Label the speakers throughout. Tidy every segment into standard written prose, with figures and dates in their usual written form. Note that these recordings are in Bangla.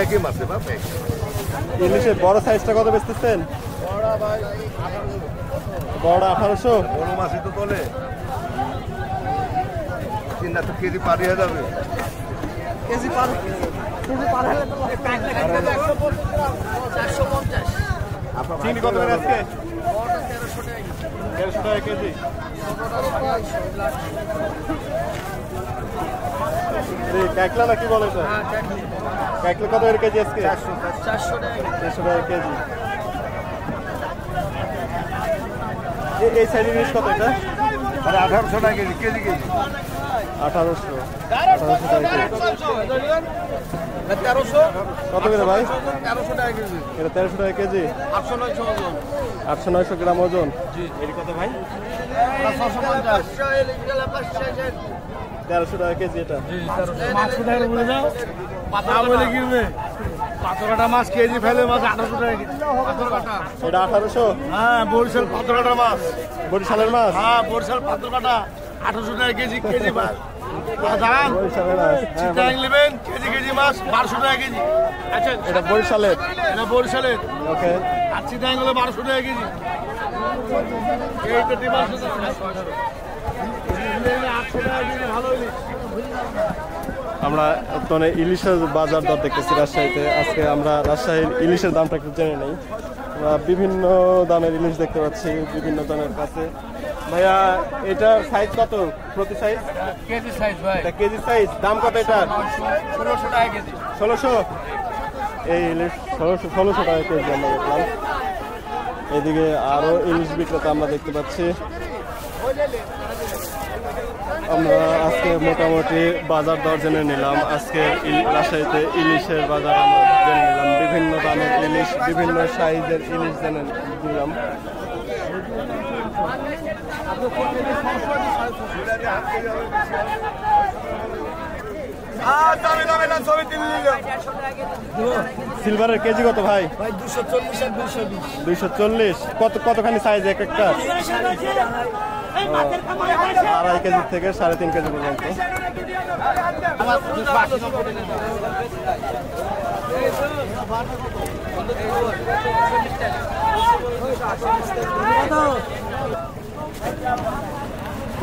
Speaker 1: একই মাসে বাপ
Speaker 2: ইলিশের বড় সাইজটা কত বেচতেছেন? বড় 1800।
Speaker 1: বড় মাসে তো তোলে চিন্তা তো কেজি পার হয়ে যাবে।
Speaker 3: কেজি পার হলে তো 450।
Speaker 2: চিনি কত করে আজকে? 1300 টাকা কেজি। কাকলা নাকি বলে তো? কাকলা কত করে কেজি আজকে?
Speaker 3: 400
Speaker 2: টাকা কেজি। এই সাইজের ইলিশ কত এটা?
Speaker 1: 1800 টাকা কেজি। কেজি কেজি
Speaker 2: 1800 টাকা কেজি।
Speaker 1: 1300
Speaker 2: কত করে ভাই?
Speaker 1: 1300 টাকা কেজি।
Speaker 2: এটা 1300 টাকা কেজি।
Speaker 1: 800-900 ওজন।
Speaker 2: 800-900 গ্রাম ওজন।
Speaker 1: জি।
Speaker 2: এর কত ভাই?
Speaker 1: 650।
Speaker 2: 1300 টাকা কেজি এটা।
Speaker 1: জি 1300 টাকা বলে দাও। পাতা বলে কিনবে। পাথরকাটা মাছ কেজি ফেলে মাছ 1800 টাকা কেজি। পাথরকাটা
Speaker 2: এটা 1800।
Speaker 1: হ্যাঁ বরিশাল পাথরকাটা মাছ।
Speaker 2: বরিশালের মাছ?
Speaker 1: হ্যাঁ বরিশাল পাথরকাটা 1800 টাকা কেজি। কেজি মাছ দাম
Speaker 2: বরিশালের মাছ।
Speaker 1: চিটাং নেবেন কেজি কেজি মাছ 1200 টাকা কেজি। আচ্ছা
Speaker 2: এটা বরিশালের।
Speaker 1: এটা বরিশালের।
Speaker 2: ওকে।
Speaker 1: আর চিটাং হলো 1200 টাকা কেজি। এইটা ডিমান্ড 800 টাকা কেজি ভালো ইলিশ।
Speaker 2: আমরা বর্তমানে ইলিশের বাজার দর দেখতেছি রাজশাহীতে। আজকে আমরা রাজশাহীর ইলিশের দামটা একটু জেনে নেই। আমরা বিভিন্ন দামের ইলিশ দেখতে পাচ্ছি বিভিন্ন জনের কাছে। ভাইয়া এটার সাইজ কত? প্রতি সাইজ?
Speaker 1: কেজি সাইজ ভাই।
Speaker 2: এটা কেজি সাইজ। দাম কত এটা?
Speaker 1: 1600 টাকা কেজি।
Speaker 2: 1600। এই ইলিশ 1600 টাকা কেজি আমরা দেখলাম। এদিকে আরো ইলিশ বিক্রেতা আমরা দেখতে পাচ্ছি। আমরা আজকে মোটামুটি বাজার দর জেনে নিলাম। আজকে রাজশাহীতে ইলিশের বাজার আমরা জেনে নিলাম। বিভিন্ন দামের ইলিশ, বিভিন্ন সাইজের ইলিশ জেনে নিলাম। সিলভারের কেজি কত ভাই?
Speaker 3: 240 আর 220।
Speaker 2: 240। কতখানি সাইজ এক একটা? 2.5 কেজি থেকে 3.5 কেজি পর্যন্ত।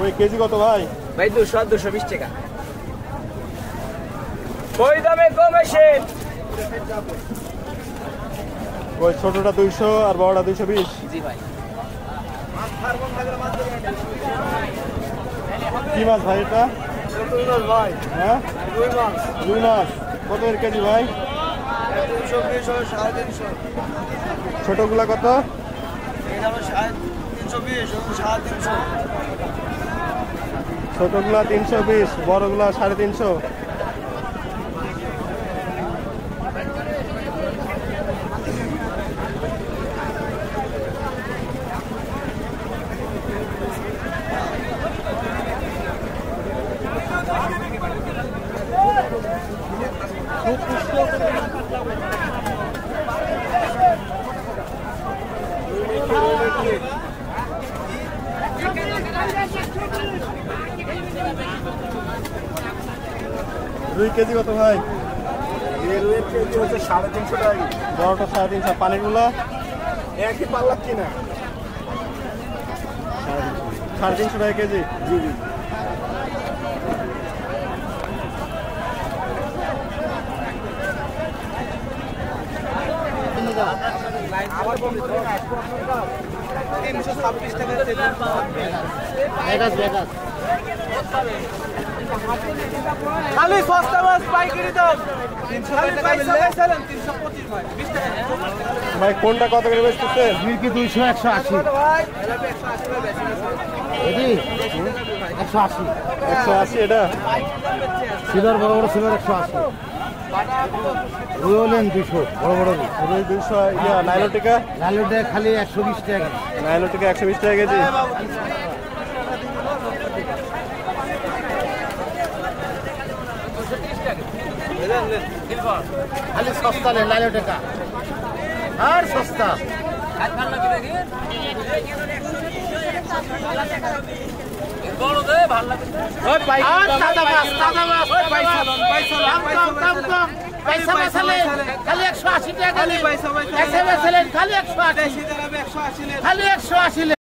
Speaker 2: ওই কেজি কত ভাই?
Speaker 3: ভাই 220 টাকা। ওই দামে কমেছে।
Speaker 2: ওই ছোটটা 200 আর বড়টা 220।
Speaker 3: জি ভাই।
Speaker 2: কি মাছ ভাই এটা?
Speaker 1: ভাই
Speaker 2: হ্যাঁ
Speaker 1: রুই মাছ।
Speaker 2: রুই মাছ কত এর কেজি ভাই?
Speaker 1: 320 350।
Speaker 2: ছোটগুলা কত?
Speaker 1: এটা হলো 320 350।
Speaker 2: ছোটগুলা 320, বড়গুলা 350। রুই কেজি কত ভাই?
Speaker 1: রুইয়ের কেজি হচ্ছে 350 টাকা।
Speaker 2: বড়টা 350। পানিগুলা
Speaker 1: একই পাল্লা কিনা
Speaker 2: 350 টাকা কেজি।
Speaker 1: জি জি।
Speaker 3: খালি সস্তা মাছ পাইকারি দাম 300 টাকা মিললে 325 ভাই 20 টাকা
Speaker 2: ভাই কোনটা কত করে বেচতেছে?
Speaker 1: কি 200 180
Speaker 3: ভাই
Speaker 1: এটি 180
Speaker 2: 180 এটা
Speaker 1: সিলভার বড় বড় সিলভার 180 রুই হলেন 200 বড় বড়
Speaker 2: রুই 200 ইয়া নাইলোটিকা
Speaker 1: লালুটা খালি 120 টাকা
Speaker 2: নাইলোটিকা 120 টাকা কেজি
Speaker 1: খালি সস্তা নেই লালুটা আর সস্তা
Speaker 3: খালি 180 টাকা খালি 180